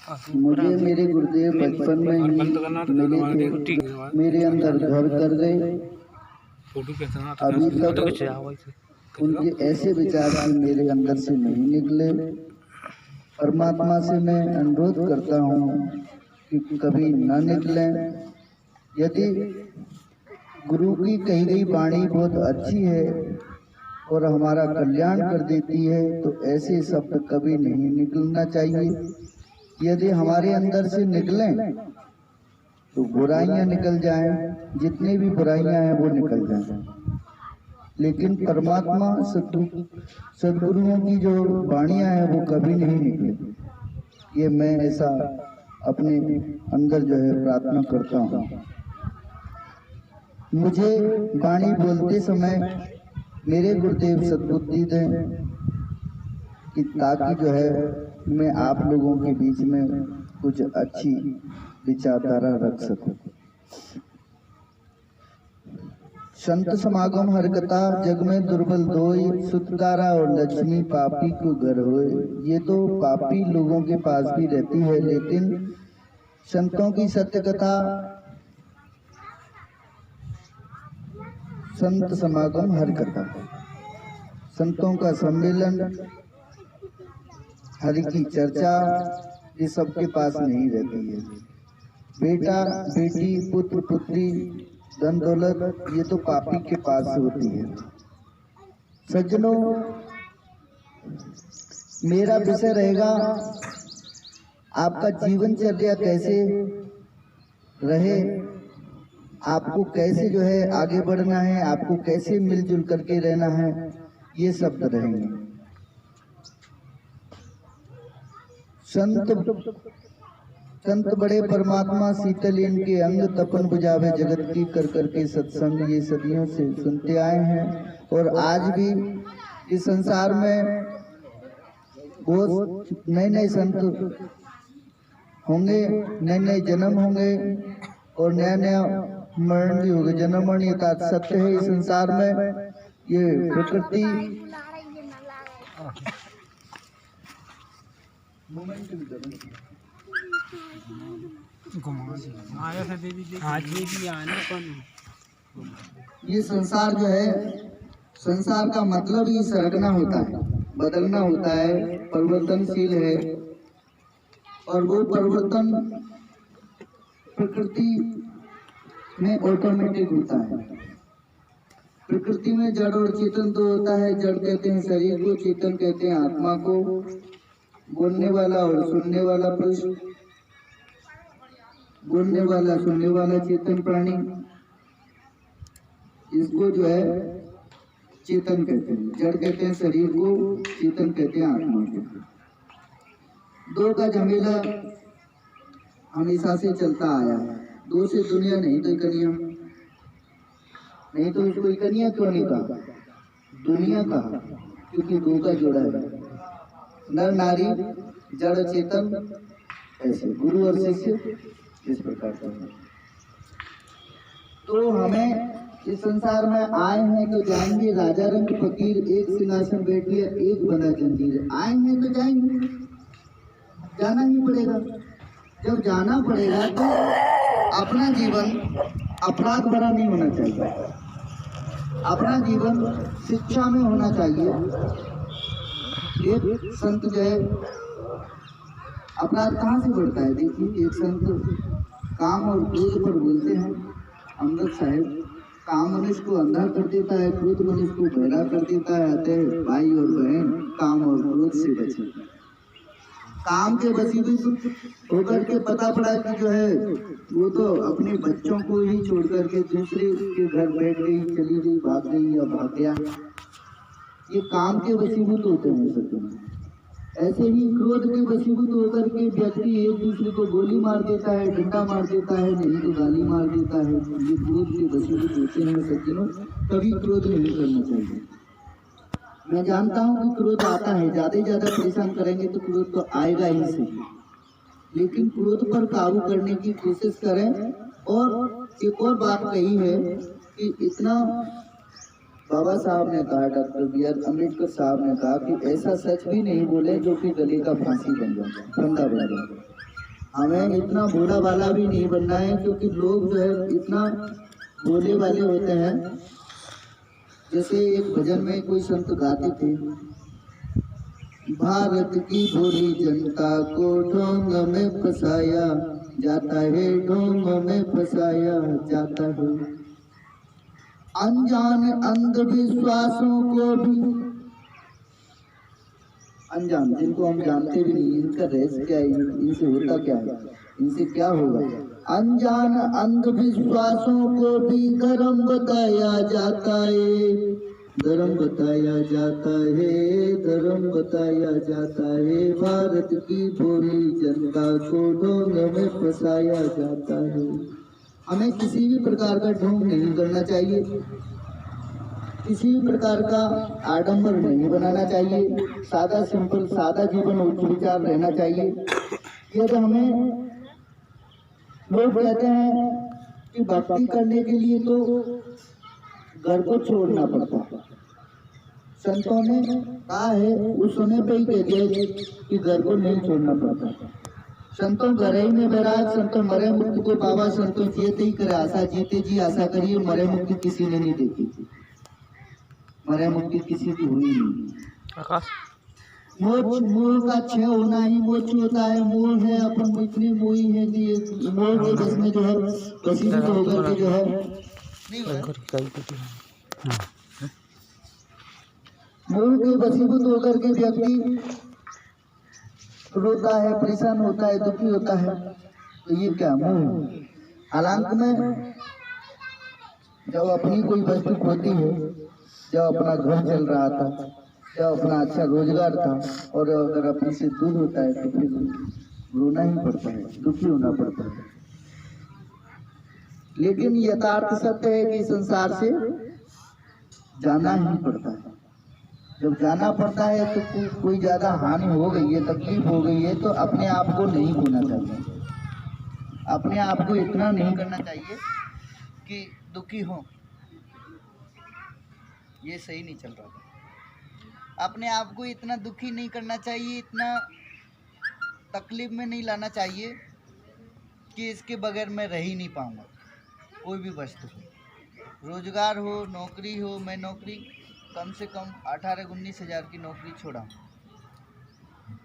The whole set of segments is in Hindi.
मुझे मेरे गुरुदेव बचपन में ही मिले थे, मेरे अंदर घर कर गए। अभी तक उनके ऐसे विचार भी मेरे अंदर से नहीं निकले। परमात्मा से मैं अनुरोध करता हूँ कि कभी न निकले। यदि गुरु की कही गई वाणी बहुत अच्छी है और हमारा कल्याण कर देती है, तो ऐसे शब्द कभी नहीं निकलना चाहिए। यदि हमारे अंदर से निकलें तो बुराइयां निकल जाएं, जितनी भी बुराइयां हैं वो निकल जाएं। लेकिन परमात्मा सद्गुरुओं की जो वाणियां हैं वो कभी नहीं निकली। ये मैं ऐसा अपने अंदर जो है प्रार्थना करता हूँ। मुझे वाणी बोलते समय मेरे गुरुदेव सद्बुद्धि दें कि ताकि जो है मैं आप लोगों के बीच में कुछ अच्छी विचारधारा रख सकूं। संत समागम हर कथा जग में दुर्बल दोई, सुतकारा और लक्ष्मी पापी को घर होए। ये तो पापी लोगों के पास भी रहती है, लेकिन संतों की सत्य कथा, संत समागम हर कथा, संतों का सम्मेलन, हरि की चर्चा, ये सबके पास नहीं रहती है। बेटा बेटी पुत्र पुत्री धन दौलत ये तो पापी के पास होती है। सज्जनों, मेरा विषय रहेगा आपका जीवनचर्या कैसे रहे, आपको कैसे जो है आगे बढ़ना है, आपको कैसे मिलजुल करके रहना है, ये शब्द रहेंगे। संत बड़े परमात्मा शीतल इनके अंग, तपन बुझावे जगत की कर करके सत्संग, ये सदियों से सुनते आए हैं। और आज भी इस संसार में बहुत नए नए संत होंगे, नए नए जन्म होंगे और नया नया मरण भी होगा। जन्म मरण ये सत्य है इस संसार में। ये प्रकृति ये संसार जो है, संसार का मतलब ही सरकना होता है, बदलना होता है, परिवर्तनशील है। और वो परिवर्तन प्रकृति में ऑटोमेटिक होता है। प्रकृति में जड़ और चेतन तो होता है। जड़ कहते हैं शरीर को, चेतन कहते हैं आत्मा को। बोलने वाला और सुनने वाला पुरुष, बोलने वाला सुनने वाला चेतन प्राणी, इसको जो है चेतन कहते हैं। जड़ कहते हैं शरीर को, चेतन कहते हैं आत्मा को। दो का झमेला हमेशा से चलता आया है। दो से दुनिया नहीं तो कनिया, नहीं तो इसको कनिया क्यों नहीं कहा, दुनिया कहा, क्योंकि दो का जोड़ा है। नर नारी, जड़ चेतन, ऐसे गुरु और शिष्य इस प्रकार का। तो हमें इस संसार में आए हैं तो जाएंगे। राजा रंग फकीर एक सिंहासन बैठ गया, एक बना जंजीर। आए हैं तो जाएंगे, जाना ही पड़ेगा। जब जाना पड़ेगा तो अपना जीवन अपराध भरा नहीं होना चाहिए, अपना जीवन शिक्षा में होना चाहिए। एक संत जो है, अपराध कहाँ से बढ़ता है? देखिए, एक संत काम और क्रोध पर बोलते हैं। अमृत साहिब, काम मनुष्य को अंधा कर देता है, क्रोध मनुष्य को बहरा कर देता है। अतः भाई और बहन, काम और क्रोध से बचे। काम के वशीभूत होकर के पता पड़ा कि जो है वो तो अपने बच्चों को ही छोड़ करके दूसरे के घर बैठ गई, चली गई, भाग गई या भाग गया। ये काम के वशीभूत होते हैं सत्य। ऐसे ही क्रोध के वशीभूत होकर के व्यक्ति एक दूसरे को गोली मार देता है, डंडा मार देता है, नहीं तो गाली मार देता है। ये क्रोध के वशीभूत होते हैं सज्जनों। कभी क्रोध नहीं करना चाहिए। मैं जानता हूँ कि क्रोध आता है, ज्यादा से ज्यादा परेशान करेंगे तो क्रोध तो आएगा ही सही, लेकिन क्रोध पर काबू करने की कोशिश करें। और एक और बात कही है कि इतना बाबा साहब ने कहा, डॉक्टर B.R. अम्बेडकर साहब ने कहा कि ऐसा सच भी नहीं बोले जो कि गले का फांसी बन जाए, फंदा बन जाए। हमें इतना भोला भाला भी नहीं बनना है, क्योंकि लोग जो है इतना भोले वाले होते हैं। जैसे एक भजन में कोई संत गाते थे, भारत की भोली जनता को ढोंग में फंसाया जाता है, ढोंग में फंसाया जाता है। अनजान अंधविश्वासों को भी, अनजान जिनको हम जानते भी नहीं, इनका रहस्य क्या है, इनसे होता क्या है, इनसे क्या होगा। अनजान अंधविश्वासों को भी धर्म बताया जाता है, धर्म बताया जाता है, धर्म बताया जाता है। भारत की भोली जनता को ढोंग में फंसाया जाता है। हमें किसी भी प्रकार का ढोंग नहीं करना चाहिए, किसी भी प्रकार का आडंबर नहीं बनाना चाहिए। सादा सिंपल सादा जीवन उच्च विचार रहना चाहिए। यदि हमें लोग कहते हैं कि भक्ति करने के लिए तो घर को छोड़ना पड़ता है, संतों ने कहा है उस समय पे ही कह दिया कि घर को नहीं छोड़ना पड़ता। संतों घर ही में बैराग, संतों मरे मुक्ति को बाबा, संतों जीते ही करे आशा, जीते जी आशा करिए। मरे मुक्ति किसी ने नहीं देखी, मरे मुक्ति किसी की हुई नहीं। मोक्ष मोह का क्षय होना ही मोक्ष होता है। मोह है अपन इतनी मोही है कि मोह के बस में जो है वसीभूत होकर के जो है मोह के वसीभूत होकर के व्यक्ति रोता है, परेशान होता है, दुखी होता है। तो ये क्या मोह। हालांकि में जब अपनी कोई वस्तु खोती है, जब अपना घर चल रहा था, जब अपना अच्छा रोजगार था, और अगर अपने से दूर होता है तो फिर रोना ही पड़ता है, दुखी होना पड़ता है। लेकिन यथार्थ सत्य है कि संसार से जाना ही पड़ता है। जब जाना पड़ता है तो कोई ज्यादा हानि हो गई है, तकलीफ हो गई है, तो अपने आप को नहीं खोना चाहिए, अपने आप को इतना नहीं करना चाहिए कि दुखी हो। ये सही नहीं चल रहा। अपने आप को इतना दुखी नहीं करना चाहिए, इतना तकलीफ में नहीं लाना चाहिए कि इसके बगैर मैं रह ही नहीं पाऊंगा। कोई भी वस्तु हो, रोजगार हो, नौकरी हो, मैं नौकरी कम से कम 18-19 हज़ार की नौकरी छोड़ा हूँ।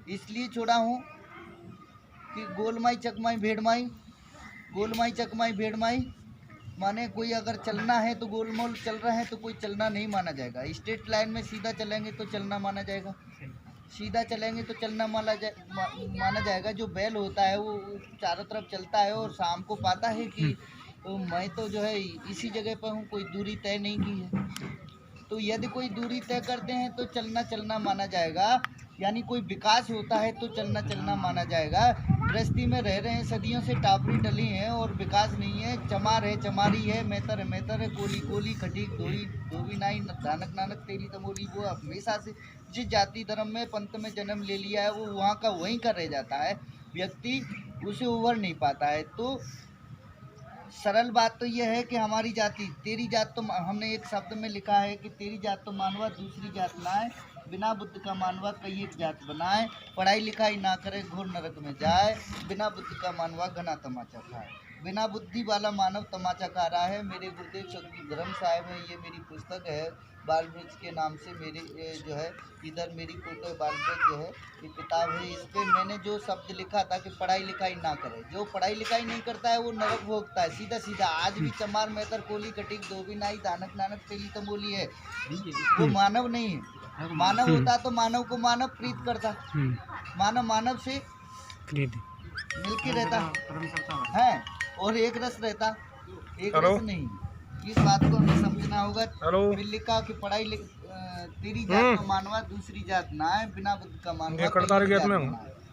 इसलिए छोड़ा हूँ कि गोलमाई चकमाई भेड़माई, गोलमाई चकमाई भेड़माई माने कोई अगर चलना है तो गोलमोल चल रहा है तो कोई चलना नहीं माना जाएगा। स्ट्रेट लाइन में सीधा चलेंगे तो चलना माना जाएगा, सीधा चलेंगे तो चलना माना जाएगा। जो बैल होता है वो चारों तरफ चलता है और शाम को पाता है कि तो मैं तो जो है इसी जगह पर हूँ, कोई दूरी तय नहीं की है। तो यदि कोई दूरी तय करते हैं तो चलना चलना माना जाएगा, यानी कोई विकास होता है तो चलना चलना माना जाएगा। गृहस्थी में रह रहे हैं, सदियों से टापरी डली है और विकास नहीं है। चमार है चमारी है, मेहतर है मेहतर है, कोली कोली, खटीक धोई धोबी नाई, नानक नानक तेली तमोली। वो हमेशा से जिस जाति धर्म में पंथ में जन्म ले लिया है वो वहाँ का वहीं का रह जाता है, व्यक्ति उसे उभर नहीं पाता है। तो सरल बात तो यह है कि हमारी जाति, तेरी जात तो, हमने एक शब्द में लिखा है कि तेरी जात तो मानवा दूसरी जात ना है, बिना बुद्ध का मानवा कई एक जात बनाए, पढ़ाई लिखाई ना करे घोर नरक में जाए, बिना बुद्ध का मानवा घना तमाचा खाए। बिना बुद्धि वाला मानव तमाचा खा रहा है। मेरे गुरुदेव सदगुरु धर्म साहिब है, ये मेरी पुस्तक है बाल वृक्ष के नाम से। मेरे जो है इधर मेरी फोटो बाल वृक्ष जो है ये किताब है। इस पर मैंने जो शब्द लिखा था कि पढ़ाई लिखाई ना करे, जो पढ़ाई लिखाई नहीं करता है वो नरक भोगता है, सीधा सीधा। आज भी चमार मेहतर कोली कटिक धोबी नाई दानक नानक तेली तमोली है, वो मानव नहीं है। मानव होता तो मानव को मानव प्रीत करता, मानव मानव से मिलके रहता है और एक रस रहता, एक रस नहीं। इस बात को हमें समझना होगा। फिर लिखा कि पढ़ाई तेरी जात का मानवा दूसरी जात ना है, बिना बुद्धि का मानवा।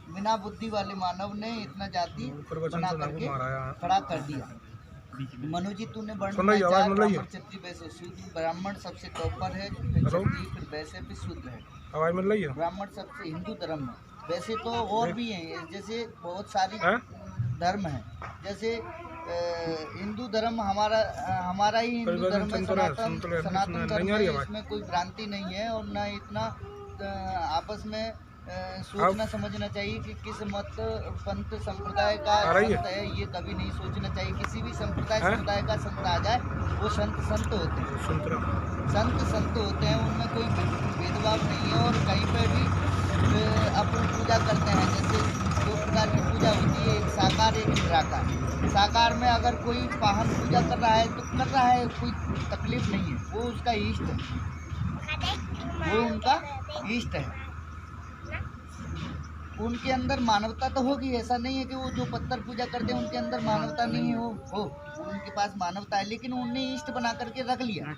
बिना बुद्धि वाले मानव ने इतना जाति बना करके खड़ा कर दिया। मनु जी तूने ब्राह्मण क्षत्रिय वैश्य शूद्र, ब्राह्मण सबसे टॉप पर है, फिर क्षत्रिय, फिर वैश्य, फिर शूद्र है। ब्राह्मण सबसे हिंदू धर्म में, वैसे तो और भी हैं, जैसे बहुत सारी धर्म है। जैसे हिंदू धर्म हमारा ही हिंदू धर्म है, सनातन धर्म है। इसमें कोई भ्रांति नहीं है और न इतना आपस में सोचना समझना चाहिए कि किस मत पंथ संप्रदाय का संत है, ये कभी नहीं सोचना चाहिए। किसी भी संप्रदाय समुदाय का संत आ जाए, वो संत संत होते हैं, संत संत होते हैं, उनमें कोई भेदभाव नहीं है। और कहीं पर भी अपन पूजा करते हैं, जैसे दो प्रकार की पूजा होती है, एक साकार एक निराकार। साकार में अगर कोई वाहन पूजा कर रहा है तो कर रहा है, कोई तकलीफ नहीं है, वो उसका इष्ट है, वो उनका इष्ट है। उनके अंदर मानवता तो होगी, ऐसा नहीं है कि वो जो पत्थर पूजा करते हैं उनके अंदर मानवता नहीं है, हो उनके पास मानवता है, लेकिन उनने इष्ट बना करके रख लिया,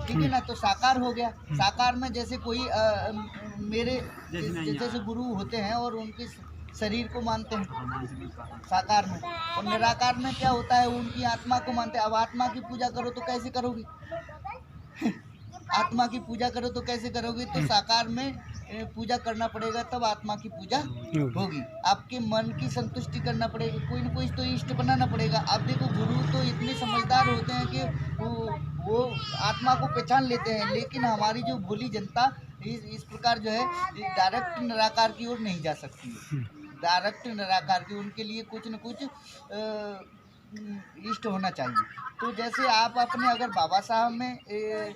ठीक है ना। तो साकार हो गया। साकार में जैसे कोई मेरे जैसे गुरु होते हैं और उनके शरीर को मानते हैं साकार में, और निराकार में क्या होता है, उनकी आत्मा को मानते हैं। अब आत्मा की पूजा करो तो कैसे करोगी आत्मा की पूजा करो तो कैसे करोगी? तो साकार में पूजा करना पड़ेगा, तब आत्मा की पूजा होगी। आपके मन की संतुष्टि करना पड़ेगा, कोई ना कोई तो इष्ट बनाना पड़ेगा। आप देखो, गुरु तो इतने समझदार होते हैं कि वो आत्मा को पहचान लेते हैं, लेकिन हमारी जो भोली जनता इस प्रकार जो है डायरेक्ट निराकार की ओर नहीं जा सकती है। डायरेक्ट निराकार की, उनके लिए कुछ न कुछ इष्ट होना चाहिए। तो जैसे आप अपने अगर बाबा साहब में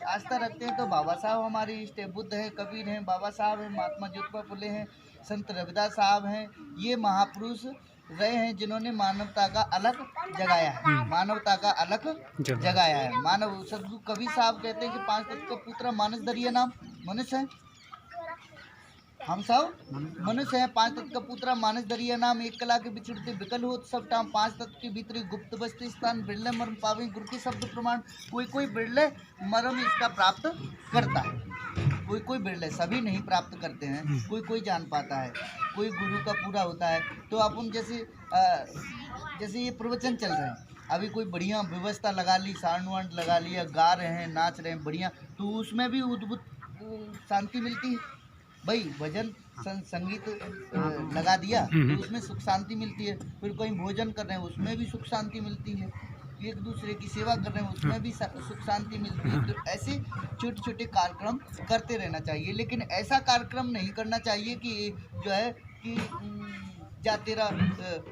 आस्था रखते हैं, तो बाबा साहब हमारे इष्ट है। बुद्ध है, कबीर हैं, बाबा साहब हैं, महात्मा ज्योतिबा फुले हैं, संत रविदास साहब हैं। ये महापुरुष रहे हैं जिन्होंने मानवता का अलग जगाया है, मानवता का अलग जगाया है। मानव सदगुरु कबीर साहब कहते हैं कि 5 तत्व का पुत्र मानस दरिया नाम मनुष्य है। हम सब मनुष्य हैं, 5 तत्व का पुत्र मानस दरिया नाम, एक कला के बिछड़ते विकल हो सब टाम। 5 तत्व के भीतरी गुप्त बस्ती स्थान, बिरले मर्म पावे गुरु के शब्द प्रमाण। कोई बिरले मर्म इसका प्राप्त करता है, कोई बिरले, सभी नहीं प्राप्त करते हैं, कोई जान पाता है, कोई गुरु का पूरा होता है। तो अपन जैसे ये प्रवचन चल रहे हैं, अभी कोई बढ़िया व्यवस्था लगा ली, साउंड वाउंड लगा लिया, गा रहे हैं, नाच रहे हैं बढ़िया, तो उसमें भी अद्भुत शांति मिलती है भाई। भजन संगीत लगा दिया तो उसमें सुख शांति मिलती है। फिर कहीं भोजन कर रहे हैं, उसमें भी सुख शांति मिलती है। एक दूसरे की सेवा कर रहे हैं, उसमें भी सुख शांति मिलती है। तो ऐसे छोटे छोटे कार्यक्रम करते रहना चाहिए, लेकिन ऐसा कार्यक्रम नहीं करना चाहिए कि जो है कि जा तेरा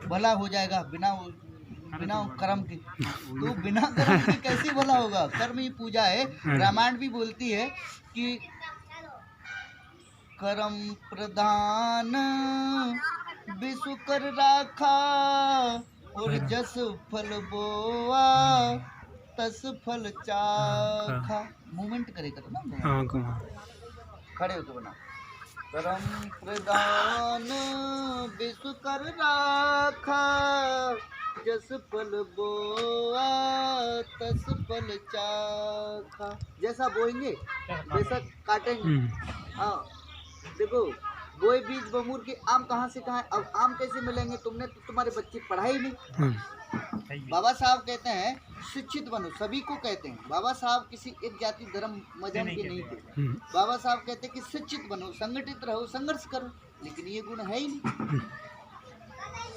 भला हो जाएगा बिना कर्म के। तो बिना कर्म के कैसे भला होगा? कर्म ही पूजा है। रामायण भी बोलती है कि कर्म प्रधान विश्व कर राखा, और जस फल बोआ तस फल चाखा। मूवमेंट करे करो ना, खड़े होके बना। कर्म प्रधान विश्व कर राखा, जस फल बोआ तस फल चाखा। जैसा बोएंगे वैसा काटेंगे। हाँ देखो, बोए बीज बमूर के आम कहाँ से कहाँ है? अब आम कैसे मिलेंगे? तुमने तो तुम्हारे बच्चे पढ़ाई नहीं। बाबा साहब कहते हैं शिक्षित बनो, सभी को कहते हैं। बाबा साहब किसी एक जाति धर्म मजहब के नहीं थे। बाबा साहब कहते हैं कि शिक्षित बनो, संगठित रहो, संघर्ष करो, लेकिन ये गुण है ही नहीं।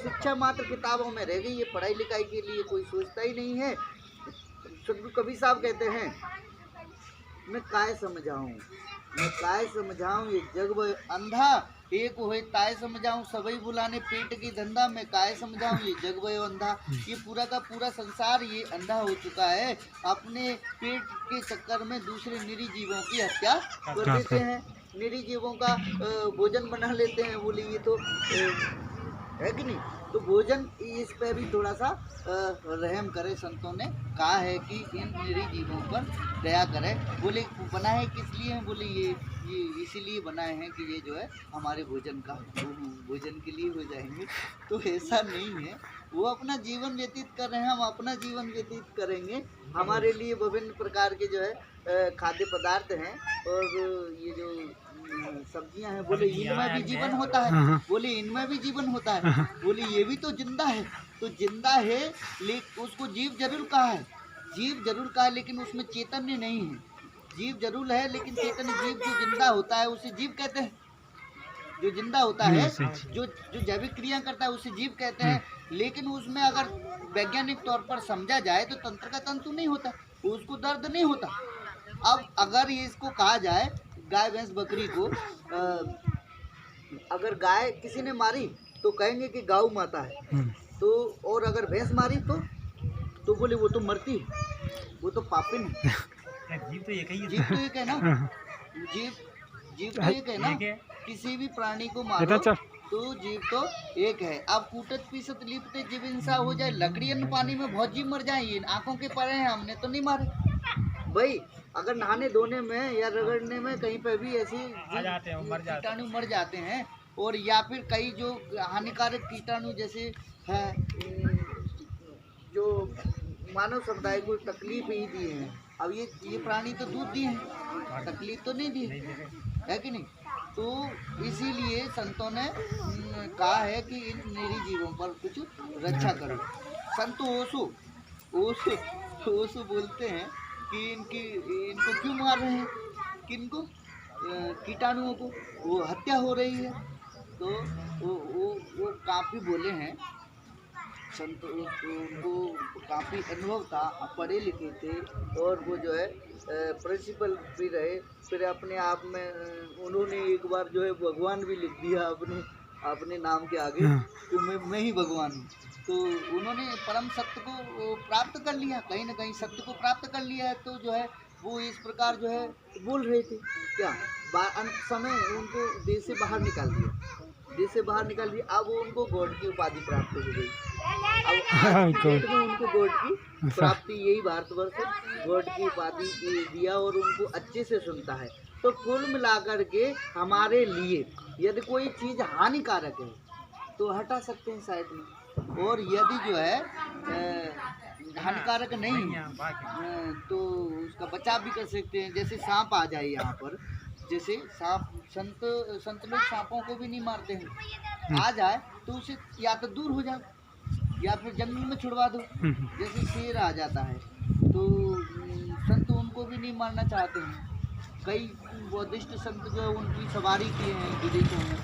शिक्षा मात्र किताबों में रह गई है, पढ़ाई लिखाई के लिए कोई सोचता ही नहीं है। सदगुरु कबीर साहब कहते हैं, मैं काय समझाऊं, मैं काय समझाऊं ये जग वो अंधा, एक होए ताय समझाऊं सबई बुलाने पेट की धंधा। मैं काय समझाऊं ये जग वो अंधा। ये पूरा का पूरा संसार ये अंधा हो चुका है, अपने पेट के चक्कर में दूसरे निरी जीवों की हत्या कर देते हैं, निरी जीवों का भोजन बना लेते हैं। बोले ये तो है कि नहीं? तो भोजन इस पे भी थोड़ा सा रहम करे। संतों ने कहा है कि इन निरी जीवों पर दया करे। बोले बना है किस लिए? बोले ये इसीलिए बनाए हैं कि ये जो है हमारे भोजन के लिए हो जाएंगे। तो ऐसा नहीं है, वो अपना जीवन व्यतीत कर रहे हैं, हम अपना जीवन व्यतीत करेंगे। हमारे लिए विभिन्न प्रकार के जो है खाद्य पदार्थ हैं, और ये जो सब्जियां हैं, बोले इनमें भी जीवन होता है। बोले इनमें भी जीवन होता है। बोले ये भी तो जिंदा है। तो जिंदा है, लेकिन उसको जीव जरूर कहा है, जीव जरूर कहा है, लेकिन उसमें चैतन्य नहीं है। जीव जरूर है, लेकिन चैतन्य जीव जो जिंदा होता है उसे जीव कहते हैं। जो जिंदा होता है, जो जैविक क्रिया करता है उसे जीव कहते हैं। लेकिन उसमें अगर वैज्ञानिक तौर पर समझा जाए तो तंत्र का तंतु नहीं होता, उसको दर्द नहीं होता। अब अगर ये इसको कहा जाए गाय भैंस बकरी को अगर गाय किसी ने मारी तो कहेंगे कि गौ माता है। तो और अगर भैंस मारी तो बोले वो तो मरती है, वो तो पापिन है। जीव तो एक है ना, जीव तो एक है ना। किसी भी प्राणी को मारो तो जीव तो एक है। अब कूटत पीसत लिपते जीव हिंसा हो जाए, लकड़ियन पानी में बहुत जीव मर जाए, ये आंखों के परे हैं, हमने तो नहीं मारे भाई। अगर नहाने धोने में या रगड़ने में कहीं पे भी ऐसी कीटाणु मर जाते हैं, और या फिर कई जो हानिकारक कीटाणु जैसे है जो मानव समुदाय को तकलीफ ही दी है। अब ये प्राणी तो दूध दिए हैं, तकलीफ तो नहीं दी है कि नहीं। तो इसीलिए संतों ने कहा है कि इन निरी जीवों पर कुछ रक्षा करो। संत ओशो बोलते हैं कि इनको क्यों मार रहे हैं, किनको, कीटाणुओं को, वो हत्या हो रही है। तो वो काफ़ी बोले हैं संत, उनको काफ़ी अनुभव था, पढ़े लिखे थे, और वो जो है प्रिंसिपल भी रहे। फिर अपने आप में उन्होंने एक बार जो है भगवान भी लिख दिया अपने नाम के आगे, तो मैं ही भगवान हूँ। तो उन्होंने परम सत्य को प्राप्त कर लिया, कहीं ना कहीं सत्य को प्राप्त कर लिया है। तो जो है वो इस प्रकार जो है बोल रहे थे क्या, अंत समय उनको देश से बाहर निकाल दिया, अब उनको गॉड की उपाधि प्राप्त हो गई। अब डेट में उनको गॉड की प्राप्ति, यही भारतवर्ष गॉड की उपाधि दिया और उनको अच्छे से सुनता है। तो कुल मिलाकर के हमारे लिए यदि कोई चीज़ हानिकारक है तो हटा सकते हैं साइड में, और यदि जो है हानिकारक नहीं तो उसका बचाव भी कर सकते हैं। जैसे सांप आ जाए यहाँ पर, जैसे सांप, संत लोग सांपों को भी नहीं मारते हैं, आ जाए तो उसे या तो दूर हो जाओ या फिर जंगल में छुड़वा दो। जैसे शेर आ जाता है तो संत उनको भी नहीं मारना चाहते हैं। कई बौद्धिस्ट संत जो उनकी सवारी किए हैं विदेशों में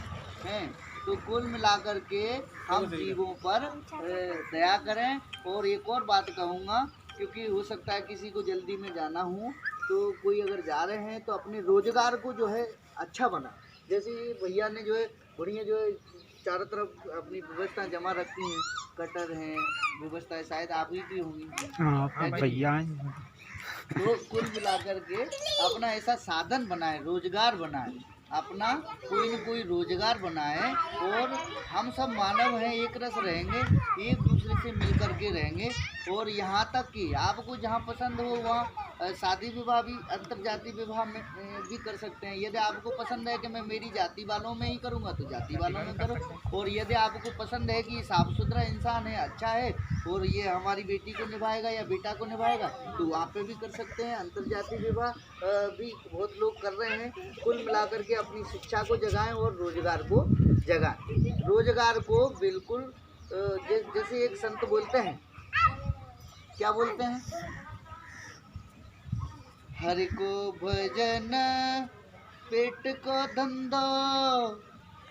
हैं। तो कुल मिलाकर के हम जीवों पर दया करें। और एक और बात कहूँगा, क्योंकि हो सकता है किसी को जल्दी में जाना हो, तो कोई अगर जा रहे हैं तो अपने रोजगार को जो है अच्छा बना। जैसे भैया ने जो है बढ़िया जो है चारों तरफ अपनी व्यवस्था जमा रखी हैं, कटर हैं, व्यवस्था शायद आप ही की होंगी भैया। तो कुल मिलाकर के अपना ऐसा साधन बनाए, रोजगार बनाए, अपना कोई न कोई रोजगार बनाए, और हम सब मानव हैं, एक रस रहेंगे, एक दूसरे से मिल कर के रहेंगे। और यहाँ तक कि आपको जहाँ पसंद हो वहाँ शादी विवाह भी अंतरजातीय विवाह में भी कर सकते हैं। यदि आपको पसंद है कि मैं मेरी जाति वालों में ही करूँगा तो जाति वालों में करो, और यदि आपको पसंद है कि साफ सुथरा इंसान है, अच्छा है, और ये हमारी बेटी को निभाएगा या बेटा को निभाएगा, तो वहाँ पे भी कर सकते हैं। अंतरजातीय विवाह भी बहुत लोग कर रहे हैं। कुल मिलाकर के अपनी शिक्षा को जगाएं और रोजगार को जगाएं। रोजगार को बिल्कुल जैसे एक संत बोलते हैं, क्या बोलते हैं, हरि को भजन पेट को धंधो,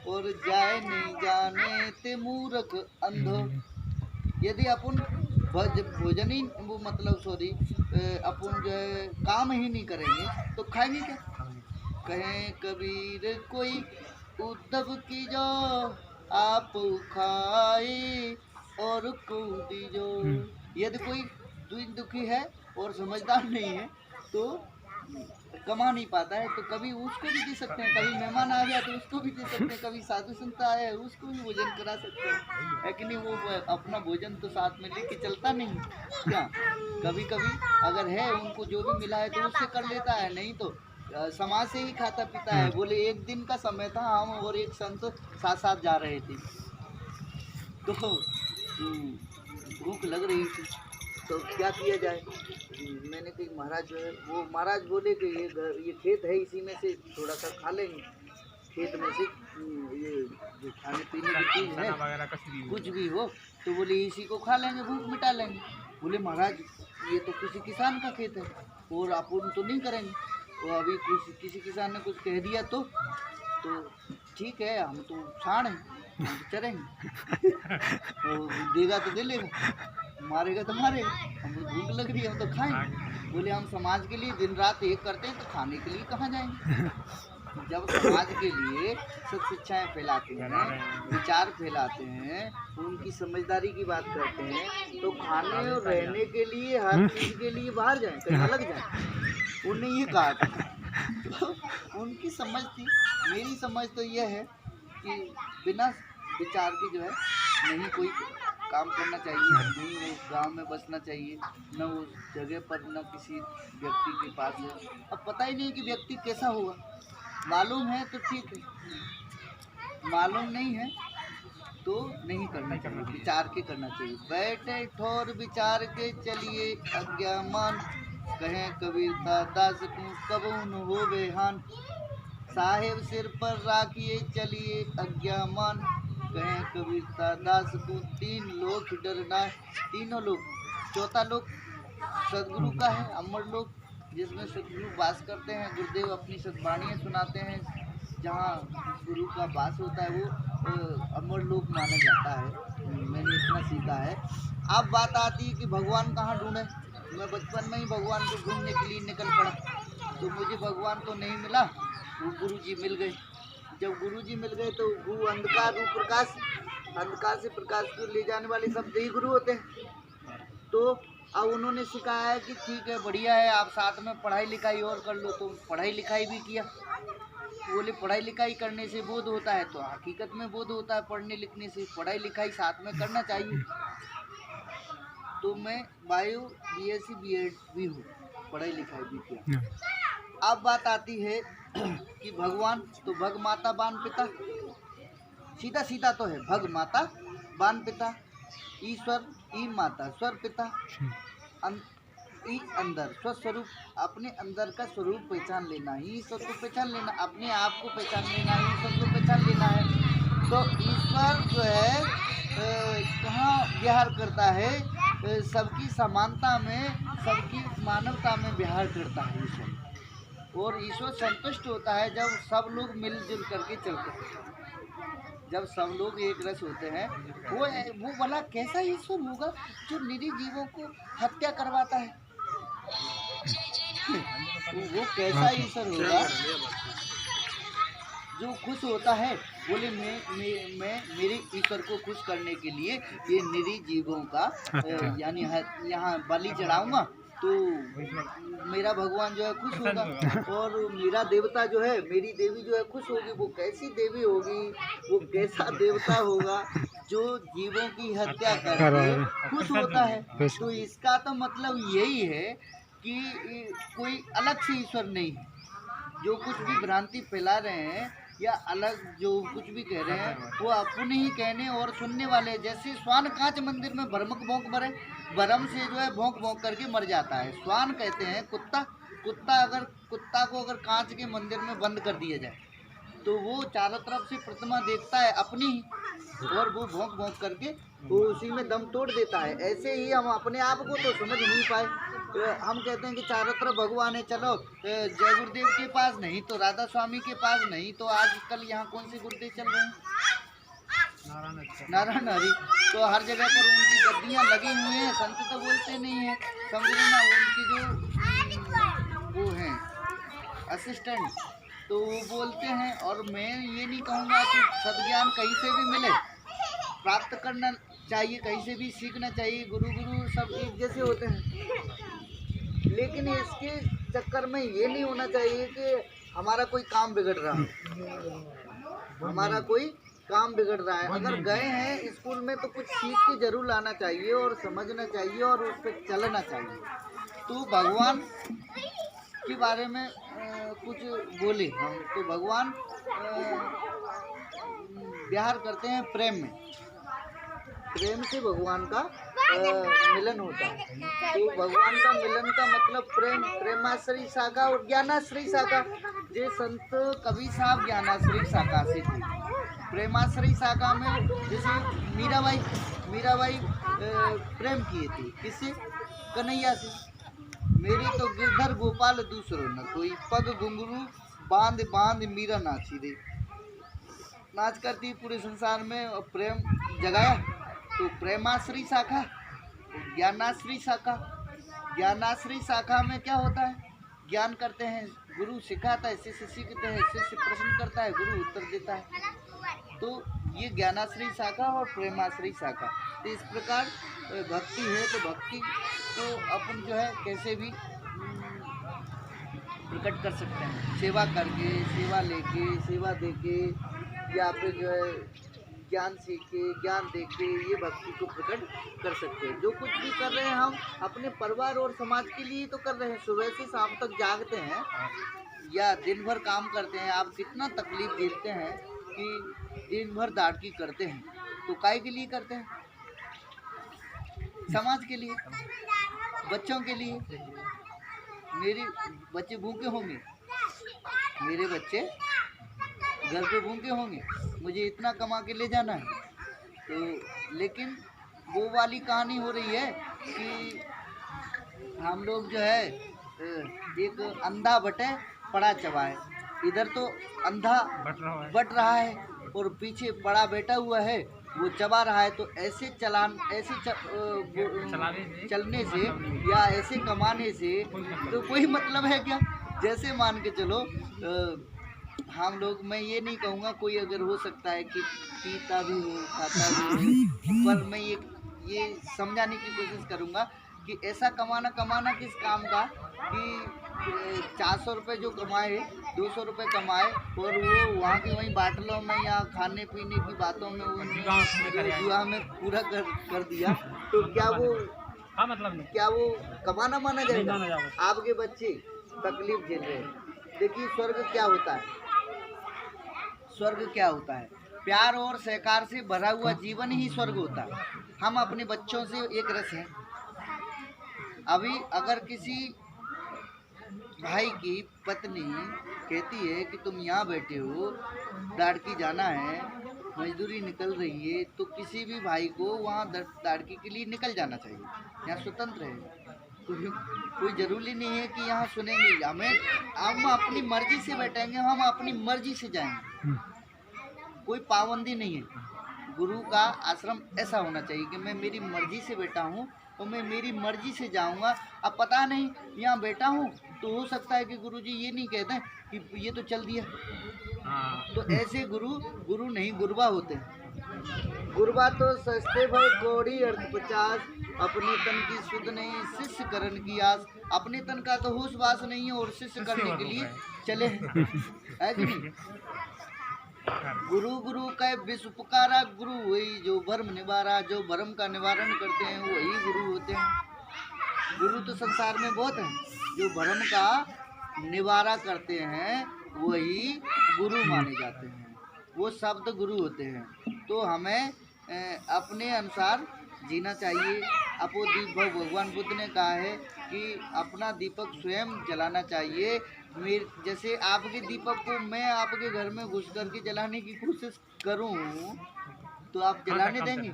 और जाए नहीं जाने ते मूर्ख अंधो। यदि अपन भोजन ही वो मतलब अपन जो है काम ही नहीं करेंगे तो खाएंगे क्या। कहें कबीर कोई उद्धव की जो आप खाए और को दीजो। यदि कोई दुखी है और समझदार नहीं है तो कमा नहीं पाता है, तो कभी उसको भी दे सकते हैं, कभी मेहमान आ गया तो उसको भी दे सकते हैं, कभी साधु संत आया है उसको भी भोजन करा सकते हैं, है कि नहीं। वो अपना भोजन तो साथ में लेके चलता नहीं क्या। कभी कभी अगर है उनको जो भी मिला है तो उससे कर लेता है, नहीं तो समाज से ही खाता पीता है। बोले एक दिन का समय था, हम और एक संत साथ साथ जा रहे थे, तो भूख लग रही थी, तो क्या किया जाए। मैंने कही महाराज जो है, वो महाराज बोले कि ये खेत है, इसी में से थोड़ा सा खा लेंगे, खेत में से ये जो खाने पीने की चीज़ है कुछ भी हो, तो बोले इसी को खा लेंगे, भूख मिटा लेंगे। बोले महाराज ये तो किसी किसान का खेत है और अपन तो नहीं करेंगे, तो अभी किसी किसान ने कुछ कह दिया तो ठीक है, हम तो छाण हैं, हम तो चरेंगे तो देगा तो दे लेगा, मारेगा तो मारेगा, हम भूख लग रही है हम तो खाएंगे। बोले हम समाज के लिए दिन रात एक करते हैं तो खाने के लिए कहाँ जाएंगे। जब समाज के लिए सब शिक्षाएं फैलाते हैं, विचार फैलाते हैं, उनकी समझदारी की बात करते हैं, तो खाने और रहने के लिए हर चीज़ के लिए बाहर जाएं, कहीं अलग जाएं। उन्हें ये कहा था। तो उनकी समझ थी। मेरी समझ तो यह है कि बिना विचार के जो है नहीं कोई काम करना चाहिए, नहीं उस गांव में बसना चाहिए, न उस जगह पर न किसी व्यक्ति के पास है। अब पता ही नहीं कि व्यक्ति कैसा होगा, मालूम है तो ठीक है, मालूम नहीं है तो नहीं करना चाहिए, विचार के करना चाहिए। बैठे ठोर विचार के चलिए अज्ञामान, कहें कबीरता दास को कबून हो बेहान, साहेब सिर पर राखिए चलिए अज्ञामान, कहें कबीरता दास को तीन लोग डरना। तीनों लोग, चौथा लोग सदगुरु का है, अमर लोग, जिसमें सदगुरु वास करते हैं। गुरुदेव अपनी सद्वाणियाँ सुनाते हैं, जहाँ गुरु का वास होता है वो अमर लोक माना जाता है। मैंने इतना सीखा है। अब बात आती है कि भगवान कहाँ ढूंढे। मैं बचपन में ही भगवान को ढूंढने के लिए निकल पड़ा, तो मुझे भगवान तो नहीं मिला, वो गुरु जी मिल गए। जब गुरु जी मिल गए तो वो अंधकार रूप प्रकाश, अंधकार से प्रकाश को ले जाने वाले सब यही गुरु होते हैं। तो अब उन्होंने सिखाया है कि ठीक है, बढ़िया है, आप साथ में पढ़ाई लिखाई और कर लो। तो पढ़ाई लिखाई भी किया। बोले पढ़ाई लिखाई करने से बोध होता है, तो हकीकत में बोध होता है पढ़ने लिखने से। पढ़ाई लिखाई साथ में करना चाहिए। तो मैं बायो BSc B.Ed भी हूँ, पढ़ाई लिखाई भी किया। अब बात आती है कि भगवान, तो भग माता बान पिता, सीधा सीधा तो है भग माता बान पिता, ईश्वर ई माता स्वर पिता, ई अंदर स्वस्वरूप, अपने अंदर का स्वरूप पहचान लेना ही ईश्वर को पहचान लेना, अपने आप को पहचान लेना ही ईश्वर को पहचान लेना है। तो ईश्वर जो है कहाँ विहार करता है, सबकी समानता में, सबकी मानवता में विहार करता है ईश्वर। और ईश्वर संतुष्ट होता है जब सब लोग मिलजुल करके चलते हैं, जब सब लोग एक रस होते हैं। वो भला कैसा ईश्वर होगा जो निरीह जीवों को हत्या करवाता है? वो कैसा ईश्वर होगा जो खुश होता है? बोले मैं मेरे ईश्वर को खुश करने के लिए ये निरीह जीवों का यानी यहाँ बलि चढ़ाऊंगा, तो मेरा भगवान जो है खुश होगा, और मेरा देवता जो है, मेरी देवी जो है खुश होगी। वो कैसी देवी होगी, वो कैसा देवता होगा जो जीवों की हत्या करके खुश होता है? तो इसका तो मतलब यही है कि कोई अलग से ईश्वर नहीं है। जो कुछ भी भ्रांति फैला रहे हैं या अलग जो कुछ भी कह रहे हैं, वो अपने ही कहने और सुनने वाले। जैसे श्वान कांच मंदिर में भ्रमक भौंक भरे, भरम से जो है भौंक भौंक करके मर जाता है। श्वान कहते हैं कुत्ता को अगर कांच के मंदिर में बंद कर दिया जाए तो वो चारों तरफ से प्रतिमा देखता है अपनी ही, और वो भौंक भौंक करके वो उसी में दम तोड़ देता है। ऐसे ही हम अपने आप को तो समझ नहीं पाए। हम कहते हैं कि चारों तरफ भगवान है, चलो जय गुरुदेव के पास, नहीं तो राधा स्वामी के पास, नहीं तो आजकल यहाँ कौन से गुरुदेव चल रहे हैं, नारायण हरि। तो हर जगह पर उनकी गद्दियाँ लगी हुई हैं, संत तो बोलते नहीं है, समझ लेना। उनकी जो वो हैं असिस्टेंट, तो वो बोलते हैं। और मैं ये नहीं कहूँगा कि सद्ज्ञान कहीं से भी मिले, प्राप्त करना चाहिए, कहीं से भी सीखना चाहिए। गुरु सब एक जैसे होते हैं, लेकिन इसके चक्कर में ये नहीं होना चाहिए कि हमारा कोई काम बिगड़ रहा है, हमारा कोई काम बिगड़ रहा है। अगर गए हैं स्कूल में तो कुछ सीख के जरूर लाना चाहिए और समझना चाहिए और उस पर चलना चाहिए। तो भगवान के बारे में कुछ बोले हम, तो भगवान विहार करते हैं प्रेम में, प्रेम से भगवान का मिलन होता है। तो भगवान का मिलन का मतलब प्रेम, प्रेमाश्रय शाखा और ज्ञानाश्रय शाखा। जे संत कबीर साहब ज्ञानाश्रय शाखा से थे। प्रेमाश्रय शाखा में जैसे मीराबाई प्रेम किए थे, किससे? कन्हैया से। मेरे तो गिरधर गोपाल दूसरो न कोई, पग घुंघरू बांध बांध मीरा नाची रे। नाच करती पूरे संसार में और प्रेम जगाया। तो प्रेमाश्रय शाखा, ज्ञानाश्रय शाखा। ज्ञानाश्रय शाखा में क्या होता है? ज्ञान करते हैं गुरु सिखाता है, शिष्य सीखते हैं, शिष्य प्रश्न करता है, गुरु उत्तर देता है। तो ये ज्ञानाश्रय शाखा और प्रेमाश्रय शाखा। तो इस प्रकार भक्ति है, तो भक्ति को अपन जो है कैसे भी प्रकट कर सकते हैं, सेवा करके, सेवा लेके, सेवा देके, या फिर जो है ज्ञान सीख के, ज्ञान दे के ये भक्ति को प्रकट कर सकते हैं। जो कुछ भी कर रहे हैं हम अपने परिवार और समाज के लिए तो कर रहे हैं। सुबह से शाम तक जागते हैं या दिन भर काम करते हैं, आप कितना तकलीफ झेलते हैं कि दिन भर दाड़की करते हैं, तो काय के लिए करते हैं? समाज के लिए, बच्चों के लिए। मेरे बच्चे भूखे होंगे, मेरे बच्चे घर पे भूखे होंगे, मुझे इतना कमा के ले जाना है। तो लेकिन वो वाली कहानी हो रही है कि हम लोग जो है एक अंधा बटे पड़ा चबाए। इधर तो अंधा बट रहा है और पीछे बड़ा बैठा हुआ है, वो चबा रहा है। तो ऐसे चलने से या ऐसे कमाने से तो कोई मतलब है क्या? जैसे मान के चलो हम लोग, मैं ये नहीं कहूँगा, कोई अगर हो सकता है कि पीता भी हो, खाता भी हो, पर मैं ये समझाने की कोशिश करूँगा कि ऐसा कमाना किस काम का कि 400 रुपये जो कमाए, 200 रुपये कमाए और वो वहाँ की वहीं बाटलों में या खाने पीने की बातों में जुआ में पूरा कर दिया, तो क्या वो मतलब क्या वो कमाना माना जाएगा? आपके बच्चे तकलीफ झेल रहे हैं। देखिए स्वर्ग क्या होता है, स्वर्ग क्या होता है? प्यार और सहकार से भरा हुआ जीवन ही स्वर्ग होता है। हम अपने बच्चों से एक रस हैं। अभी अगर किसी भाई की पत्नी कहती है कि तुम यहाँ बैठे हो, दाड़की जाना है, मजदूरी निकल रही है, तो किसी भी भाई को वहाँ दाड़की के लिए निकल जाना चाहिए। यहाँ स्वतंत्र है, कोई जरूरी नहीं है कि यहाँ सुनेंगे। हम अपनी मर्जी से बैठेंगे, हम अपनी मर्जी से जाएंगे, कोई पाबंदी नहीं है। गुरु का आश्रम ऐसा होना चाहिए कि मैं मेरी मर्जी से बैठा हूँ और मैं मेरी मर्जी से जाऊँगा। अब पता नहीं यहाँ बैठा हूँ तो हो सकता है कि गुरु जी ये नहीं कहते कि ये तो चल दिया। तो ऐसे गुरु नहीं, गुरबा होते हैं। गुरबा तो सस्ते भाई कौड़ी अर्थ 50, अपने तन की सुध नहीं, शिष्य करण की आस। अपने तन का तो होश वास नहीं है और शिष्य करने के लिए चले है कि नहीं? गुरु कह विश्व पुकारा, गुरु वही जो भ्रम निवारा। जो भ्रम का निवारण करते हैं वही गुरु होते हैं। गुरु तो संसार में बहुत हैं, जो भ्रम का निवारा करते हैं वही गुरु माने जाते हैं, वो शब्द गुरु होते हैं। तो हमें अपने अनुसार जीना चाहिए। अपो दीप भगवान बुद्ध ने कहा है कि अपना दीपक स्वयं जलाना चाहिए। जैसे आपके दीपक को मैं आपके घर में घुस करके जलाने की कोशिश करूं तो आप जलाने देंगे?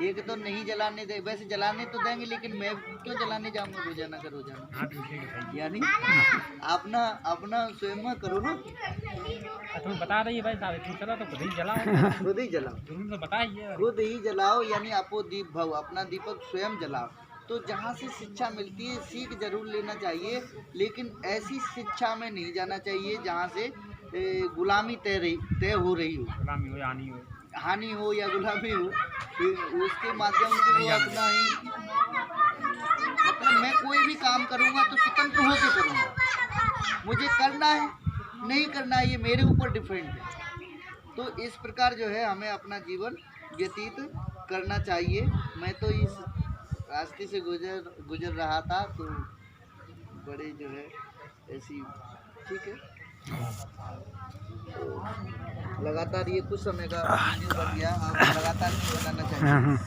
एक तो नहीं जलाने दे, वैसे जलाने तो देंगे, लेकिन मैं क्यों जलाने जाऊंगा रोजाना का रोजाना? यानी अपना स्वयं करो ना। तुम बता रही है भाई साहब, तुम चलो तो खुद ही जलाओ, खुद ही जलाओ, तुम तो बताइए, खुद ही जलाओ। यानी आपो दीप भव, अपना दीपक स्वयं जलाओ। तो जहाँ से शिक्षा मिलती है सीख जरूर लेना चाहिए, लेकिन ऐसी शिक्षा में नहीं जाना चाहिए जहाँ से गुलामी तय हो रही हो, गुलामी हो या हानि हो या गुलामी हो। उसके माध्यम से वो अपना ही, मतलब मैं कोई भी काम करूँगा तो स्वतंत्र होकर करूँगा, मुझे करना है नहीं करना है ये मेरे ऊपर डिपेंड है। तो इस प्रकार जो है हमें अपना जीवन व्यतीत करना चाहिए। मैं तो इस रास्ते से गुजर रहा था, तो बड़े जो है ऐसी ठीक है। तो लगातार ये कुछ समय का वीडियो बन गया, आप लगातार बनाना चाहिए।